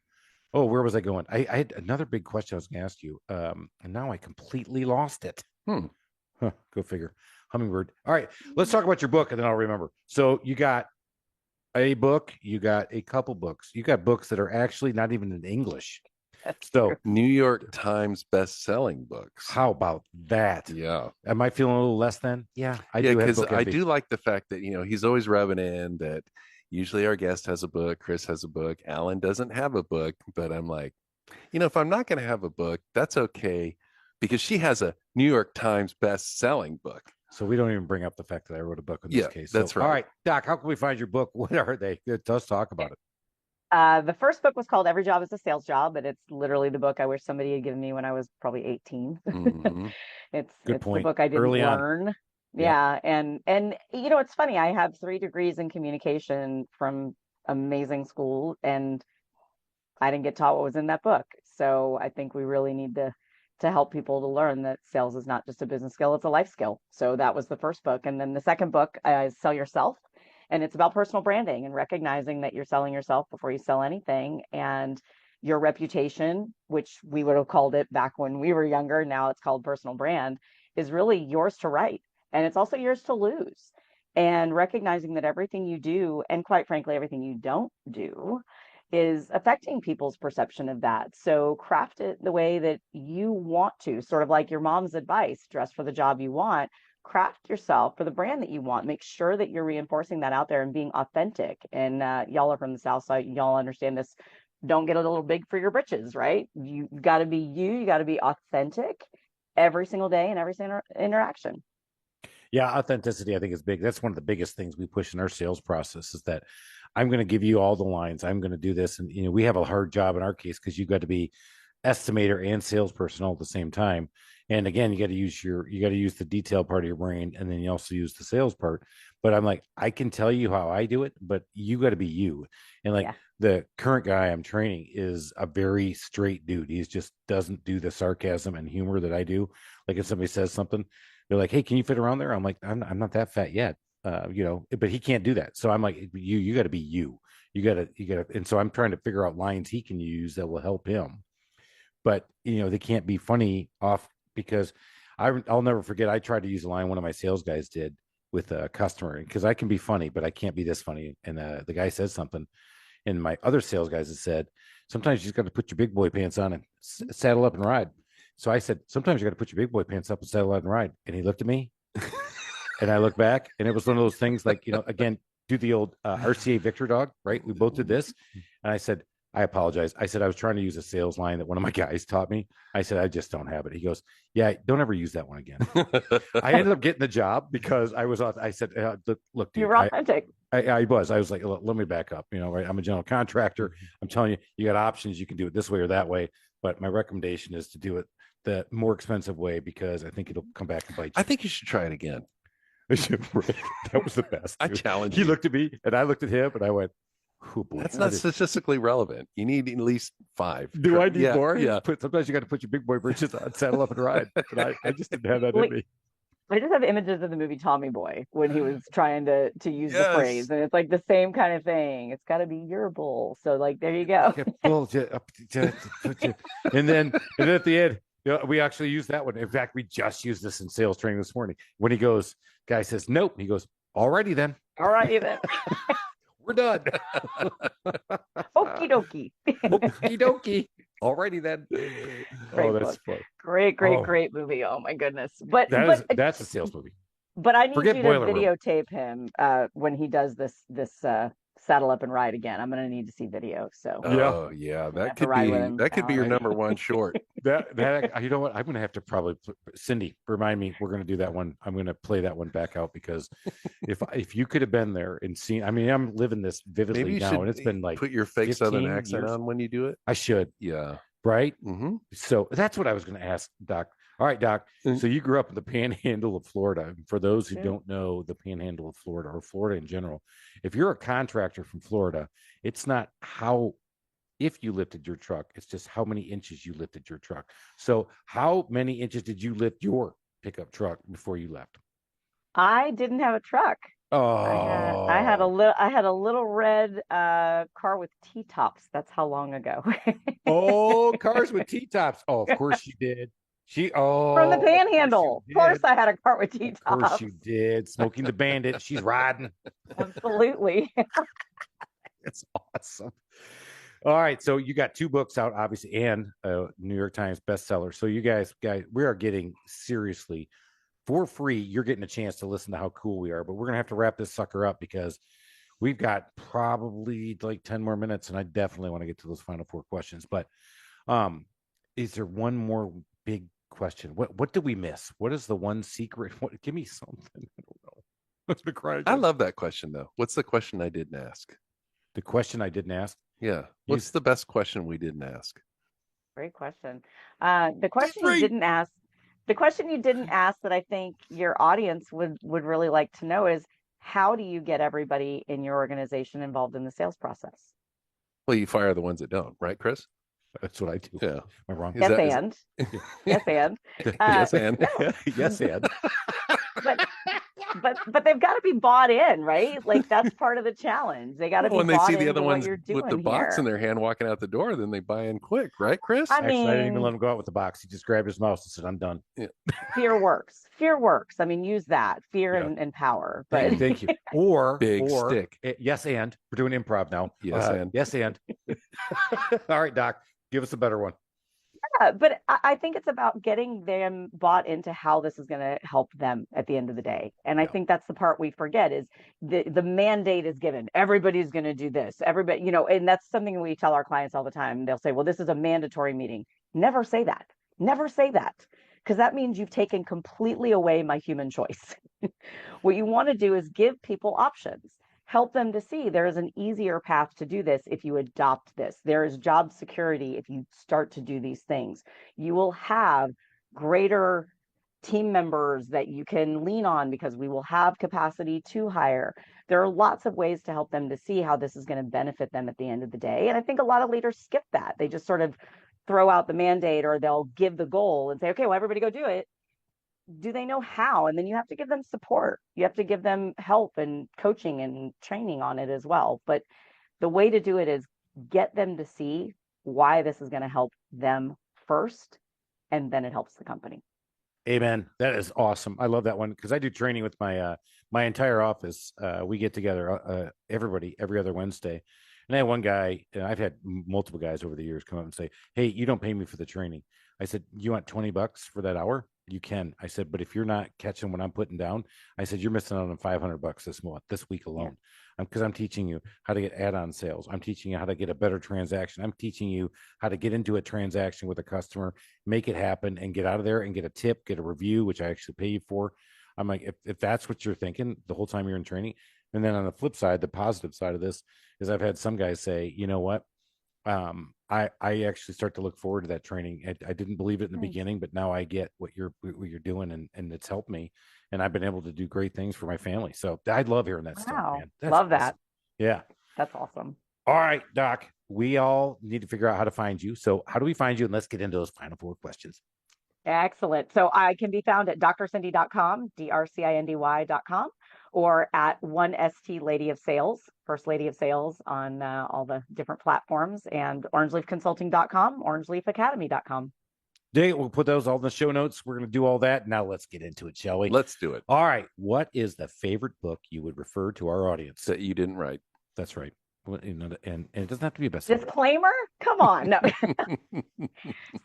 C: Oh, where was I going? I had another big question I was going to ask you, and now I completely lost it. Huh, go figure. Hummingbird. All right, let's talk about your book, and then I'll remember. So you got a book, you got a couple books, you got books that are actually not even in English. So
B: New York Times best-selling books.
C: How about that?
B: Yeah.
C: Am I feeling a little less than? Yeah,
B: I do. Because I do like the fact that, he's always rubbing in that usually our guest has a book, Chris has a book, Alan doesn't have a book, but I'm like, if I'm not going to have a book, that's okay, because she has a New York Times best-selling book.
C: So we don't even bring up the fact that I wrote a book in this case. So,
B: that's right.
C: All right, Doc, how can we find your book? What are they? Let's talk about it.
A: The first book was called Every Job is a Sales Job, but it's literally the book I wish somebody had given me when I was probably 18.
B: Mm-hmm.
A: It's
C: the
A: book I didn't learn. Yeah. And it's funny. I have 3 degrees in communication from amazing school, and I didn't get taught what was in that book. So I think we really need to help people to learn that sales is not just a business skill, it's a life skill. So that was the first book. And then the second book is Sell Yourself. And it's about personal branding and recognizing that you're selling yourself before you sell anything. And your reputation, which we would have called it back when we were younger, now it's called personal brand, is really yours to write. And it's also yours to lose. And recognizing that everything you do, and quite frankly, everything you don't do, is affecting people's perception of that. So craft it the way that you want to, sort of like your mom's advice, dress for the job you want. Craft yourself for the brand that you want. Make sure that you're reinforcing that out there and being authentic. And y'all are from the South Side. Y'all understand this. Don't get a little big for your britches, right? You got to be you. You got to be authentic every single day and every single interaction.
C: Yeah, authenticity, I think, is big. That's one of the biggest things we push in our sales process, is that I'm going to give you all the lines. I'm going to do this. And, we have a hard job in our case because you've got to be estimator and salesperson all at the same time. And again, you got to use the detail part of your brain, and then you also use the sales part. But I'm like, I can tell you how I do it, but you got to be you. And the current guy I'm training is a very straight dude. He just doesn't do the sarcasm and humor that I do. Like if somebody says something, they're like, "Hey, can you fit around there?" I'm like, I'm not that fat yet. But he can't do that. So I'm like, you got to be you. You got to. And so I'm trying to figure out lines he can use that will help him. But, they can't be funny off, because I'll never forget. I tried to use a line one of my sales guys did with a customer, because I can be funny, but I can't be this funny. And the guy says something, and my other sales guys have said, sometimes you just got to put your big boy pants on and saddle up and ride. So I said, sometimes you got to put your big boy pants up and saddle up and ride. And he looked at me. And I look back, and it was one of those things like, again, do the old RCA Victor dog, right? We both did this. And I said, I apologize. I said, I was trying to use a sales line that one of my guys taught me. I said, I just don't have it. He goes, yeah, don't ever use that one again. I ended up getting the job because I said, look, dude,
A: you're authentic.
C: I was like, let me back up. Right? I'm a general contractor. I'm telling you, you got options. You can do it this way or that way. But my recommendation is to do it the more expensive way, because I think it'll come back and bite you.
B: I think you should try it again.
C: That was the best.
B: I challenge you.
C: He looked at me, and I looked at him, and I went, oh, boy,
B: that's not statistically relevant. You need at least 5.
C: Do I need more?
B: Yeah.
C: Sometimes you got to put your big boy britches on, saddle up and ride. But I just didn't have that in me.
A: I just have images of the movie Tommy Boy when he was trying to use the phrase, and it's like the same kind of thing. It's got to be your bull. So there you go.
C: And then at the end, we actually use that one. In fact, we just used this in sales training this morning. When he goes, guy says, nope. He goes, alrighty then.
A: Alrighty then.
C: We're done.
A: Okie dokie.
C: Okie dokie. Alrighty then.
A: That's fun. Great movie. Oh my goodness. But
C: that's a sales movie.
A: But I need you to videotape him when he does this saddle up and ride again. I'm going to need to see video. So
B: Oh yeah,
A: I'm gonna have to ride with him
B: that could be
A: out.
B: your number one short.
C: That you know what? I'm gonna have to probably Cindy, remind me, we're gonna do that one. I'm gonna play that one back out because if you could have been there and seen, I mean, I'm living this vividly
B: Maybe you
C: now,
B: should
C: and it's been like
B: put your fake Southern
C: 15
B: accent
C: years.
B: on when you do it.
C: I should,
B: Yeah.
C: right?
B: Mm-hmm.
C: So that's what I was gonna ask, Doc. All right, Doc.
B: Mm.
C: So you grew up in the Panhandle of Florida. For those who
A: Yeah.
C: don't know the Panhandle of Florida or Florida in general, if you're a contractor from Florida, it's not how if you lifted your truck, it's just how many inches you lifted your truck. So how many inches did you lift your pickup truck before you left?
A: I didn't have a truck. I had a little red car with T-tops. That's how long ago.
C: Oh, cars with T-tops. Oh, of course you did.
A: From the Panhandle. Of course I had a car with T-tops.
C: Of course you did. Smoking the Bandit. She's riding.
A: Absolutely.
C: It's awesome. All right, so you got 2 books out, obviously, and a New York Times bestseller. So you guys, we are getting seriously for free. You're getting a chance to listen to how cool we are, but we're gonna have to wrap this sucker up because we've got probably like 10 more minutes, and I definitely want to get to those final 4 questions. But is there one more big question? What did we miss? What is the one secret? Give me something. I don't know. I'm gonna cry again.
B: I love that question though. What's the question I didn't ask?
C: The question I didn't ask.
B: Yeah. What's the best question we didn't ask?
A: Great question. The question you didn't ask, that I think your audience would really like to know is, how do you get everybody in your organization involved in the sales process?
B: Well, you fire the ones that don't, right, Chris?
C: That's what I do.
B: Yeah.
C: Am I wrong?
A: Yes, and. Yes, and.
B: Yes, and.
C: Yes, and.
A: But they've got to be bought in, right? Like that's part of the challenge. They got to be
B: when they
A: bought
B: see the other
A: into what
B: ones
A: you're doing
B: with the box
A: here.
B: in their hand walking out the door, then they buy in quick, right, Chris?
A: I
C: Actually, I didn't even
A: mean,
C: let him go out with the box. He just grabbed his mouse and said, "I'm done."
B: Yeah.
A: Fear works. Fear works. I mean, use that fear
C: Yeah.
A: and power. But
C: Thank you. Or
B: Big stick.
C: Yes, and we're doing improv now.
B: Yes, and.
C: Yes, and. All right, Doc, give us a better one.
A: yeah, but I think it's about getting them bought into how this is going to help them at the end of the day. And I think that's the part we forget is the mandate is given. Everybody's going to do this. Everybody, and that's something we tell our clients all the time. They'll say, well, this is a mandatory meeting. Never say that. Never say that. Because that means you've taken completely away my human choice. What you want to do is give people options. Help them to see there is an easier path to do this if you adopt this. There is job security if you start to do these things. You will have greater team members that you can lean on because we will have capacity to hire. There are lots of ways to help them to see how this is going to benefit them at the end of the day. And I think a lot of leaders skip that. They just sort of throw out the mandate, or they'll give the goal and say, okay, well, everybody go do it. Do they know how? And then you have to give them support. You have to give them help and coaching and training on it as well. But the way to do it is get them to see why this is going to help them first, and then it helps the company.
C: Amen. That is awesome. I love that one because I do training with my entire office. We get together, everybody, every other Wednesday. And I had one guy, and I've had multiple guys over the years come up and say, "Hey, you don't pay me for the training." I said, "You want $20 for that hour? You can." I said, "But if you're not catching what I'm putting down," I said, "you're missing out on $500 this week alone." Because I'm teaching you how to get add-on sales. I'm teaching you how to get a better transaction. I'm teaching you how to get into a transaction with a customer, make it happen, and get out of there and get a tip, get a review, which I actually pay you for. I'm like, if that's what you're thinking the whole time you're in training. And then on the flip side, the positive side of this is I've had some guys say, you know what? I actually start to look forward to that training. I didn't believe it in the beginning, but now I get what you're doing, and it's helped me, and I've been able to do great things for my family. So I love hearing that stuff, man.
A: Love that.
C: Awesome. Yeah,
A: that's awesome.
C: All right, Doc, we all need to figure out how to find you. So how do we find you? And let's get into those final 4 questions.
A: Excellent. So I can be found at drcindy.com, drcindy.com, or at 1ST Lady of Sales, First Lady of Sales on all the different platforms, and orangeleafconsulting.com, orangeleafacademy.com.
C: Dang, we'll put those all in the show notes. We're going to do all that. Now let's get into it, shall we?
B: Let's do it.
C: All right. What is the favorite book you would refer to our audience?
B: That you didn't write.
C: That's right. And it doesn't have to be a bestseller.
A: Disclaimer? Come on. No.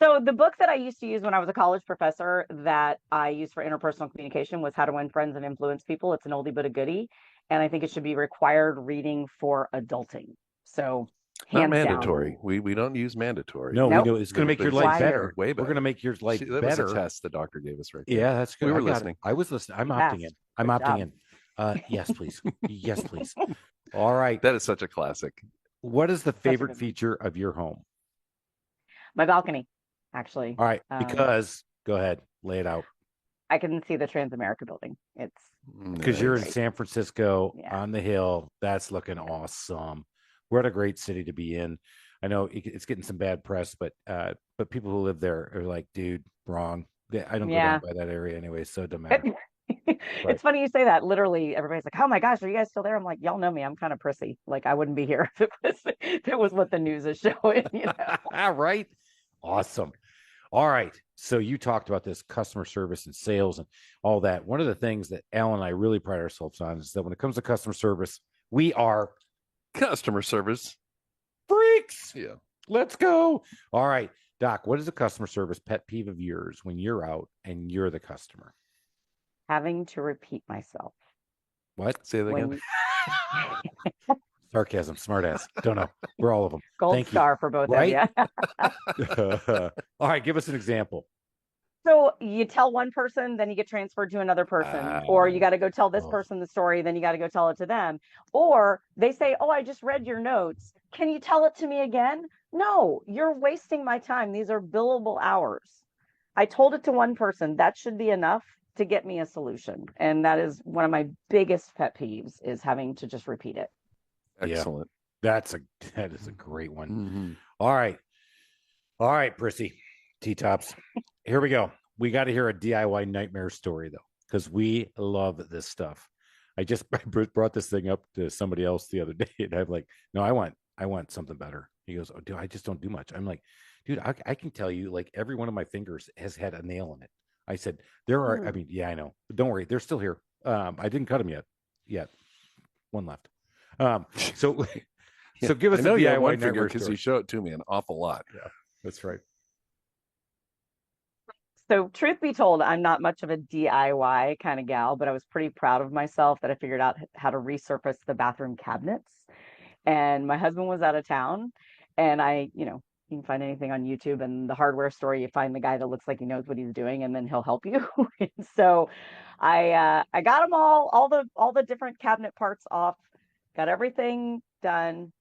A: So the book that I used to use when I was a college professor that I used for interpersonal communication was How to Win Friends and Influence People. It's an oldie but a goodie. and I think it should be required reading for adulting. So
B: Not
A: hands
B: mandatory.
A: down.
B: We don't use mandatory.
C: No, we
A: Nope.
C: do. It's going to make your life better.
A: Required.
C: We're going to make your life
B: That
C: better.
B: was a test the doctor gave us right there.
C: Yeah, that's good.
B: We were
C: I got
B: listening.
C: it. I was listening. I'm
A: You
C: opting in.
A: passed.
C: I'm
A: Good
C: opting
A: job.
C: in. Yes, please. Yes, please. All right.
B: That is such a classic.
C: What is the
A: Such a
C: favorite
A: good one.
C: feature of your home?
A: My balcony, actually.
C: All right, because go ahead, lay it out.
A: I can see the Transamerica building. It's
C: Because you're in
A: Nice.
C: San Francisco
A: Yeah.
C: on the hill. That's looking awesome. What a great city to be in. I know it's getting some bad press, but people who live there are like, dude, wrong. I don't go
A: Yeah.
C: down by that area anyway, so it doesn't matter.
A: It's funny you say that. Literally, everybody's like, "Oh my gosh, are you guys still there?" I'm like, "Y'all know me. I'm kind of prissy. Like, I wouldn't be here if it was what the news is showing." You know?
C: Right? Awesome. All right. So you talked about this customer service and sales and all that. One of the things that Alan and I really pride ourselves on is that when it comes to customer service, we are
B: Customer service
C: freaks.
B: Yeah.
C: Let's go. All right, Doc, what is a customer service pet peeve of yours when you're out and you're the customer?
A: Having to repeat myself.
C: What?
B: Say that again.
A: When
C: Sarcasm, smartass. Don't know. We're all of them.
A: gold
C: Thank you.
A: star for both
C: Right?
A: of you.
C: All right, give us an example.
A: So you tell one person, then you get transferred to another person, or you got to go tell this person the story, then you got to go tell it to them. Or they say, "Oh, I just read your notes. Can you tell it to me again?" No, you're wasting my time. These are billable hours. I told it to one person. That should be enough to get me a solution. And that is one of my biggest pet peeves, is having to just repeat it.
B: Excellent.
C: That is a great one.
B: Mm-hmm.
C: All right, Prissy, T-tops. Here we go. We got to hear a DIY nightmare story, though, because we love this stuff. I brought this thing up to somebody else the other day, and I'm like, no, I want something better. He goes, "Oh, dude, I just don't do much." I'm like, dude, I can tell you, like, every one of my fingers has had a nail in it. I said, there are, I mean, yeah, I know, but don't worry, they're still here. I didn't cut them yet. One left. So give us
B: I know
C: a
B: you have
C: DIY
B: one finger
C: nightmare
B: because
C: story.
B: you show it to me an awful lot.
C: Yeah, that's right.
A: So truth be told, I'm not much of a DIY kind of gal, but I was pretty proud of myself that I figured out how to resurface the bathroom cabinets. And my husband was out of town, and you can find anything on YouTube, and the hardware store, you find the guy that looks like he knows what he's doing, and then he'll help you. And so I got them all the different cabinet parts off, got everything done.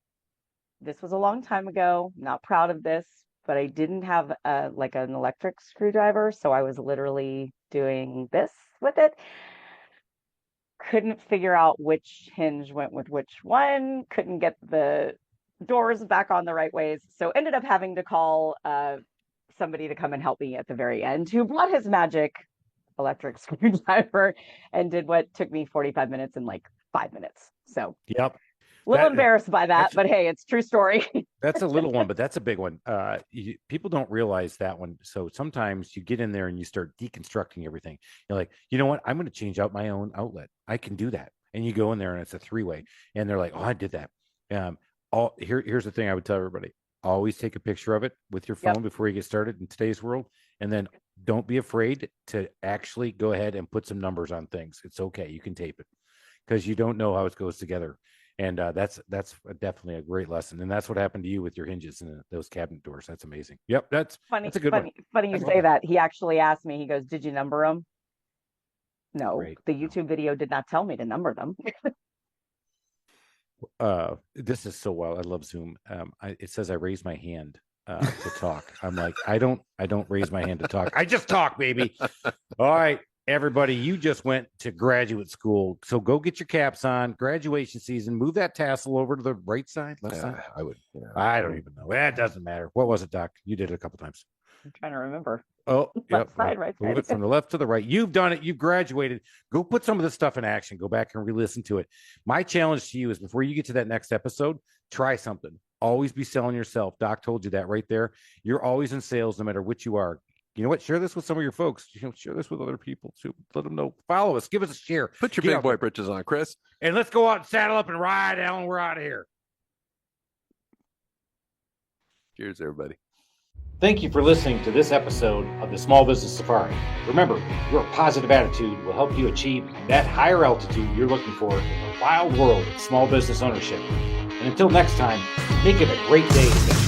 A: This was a long time ago. Not proud of this, but I didn't have like an electric screwdriver, so I was literally doing this with it. Couldn't figure out which hinge went with which one, couldn't get the doors back on the right ways, so ended up having to call somebody to come and help me at the very end, who brought his magic electric screwdriver and did what took me 45 minutes in like 5 minutes. So
C: Yep.
A: a little embarrassed by that, but hey, it's true story.
C: That's a little one, but that's a big one. People don't realize that one. So sometimes you get in there and you start deconstructing everything. You're like, you know what? I'm going to change out my own outlet. I can do that. And you go in there and it's a 3-way. And they're like, oh, I did that. Here's the thing I would tell everybody. Always take a picture of it with your phone before you get started in today's world. And then don't be afraid to actually go ahead and put some numbers on things. It's okay. You can tape it because you don't know how it goes together. And that's definitely a great lesson. And that's what happened to you with your hinges and those cabinet doors. That's amazing. Yep, that's a good one.
A: Funny you say that. He actually asked me, he goes, "Did you number them?" No,
C: Great.
A: the YouTube video did not tell me to number them.
C: This is so wild. I love Zoom. It says I raise my hand to talk. I'm like, I don't raise my hand to talk. I just talk, baby. All right. Everybody, you just went to graduate school, so go get your caps on. Graduation season. Move that tassel over to the right side, left side.
B: I would.
C: I don't even know. That doesn't matter. What was it, Doc? You did it a couple times.
A: I'm trying to remember.
C: Oh,
A: Left side,
C: right.
A: right
C: Move
A: side.
C: it from the left to the right. You've done it. You've graduated. Go put some of this stuff in action. Go back and re-listen to it. My challenge to you is before you get to that next episode, try something. Always be selling yourself. Doc told you that right there. You're always in sales, no matter what you are. You know what? Share this with some of your folks. Share this with other people too. Let them know. Follow us. Give us a share.
B: Put your big boy britches on, Chris.
C: And let's go out and saddle up and ride, Alan. We're out of here.
B: Cheers, everybody.
C: Thank you for listening to this episode of the Small Business Safari. Remember, your positive attitude will help you achieve that higher altitude you're looking for in the wild world of small business ownership. And until next time, make it a great day.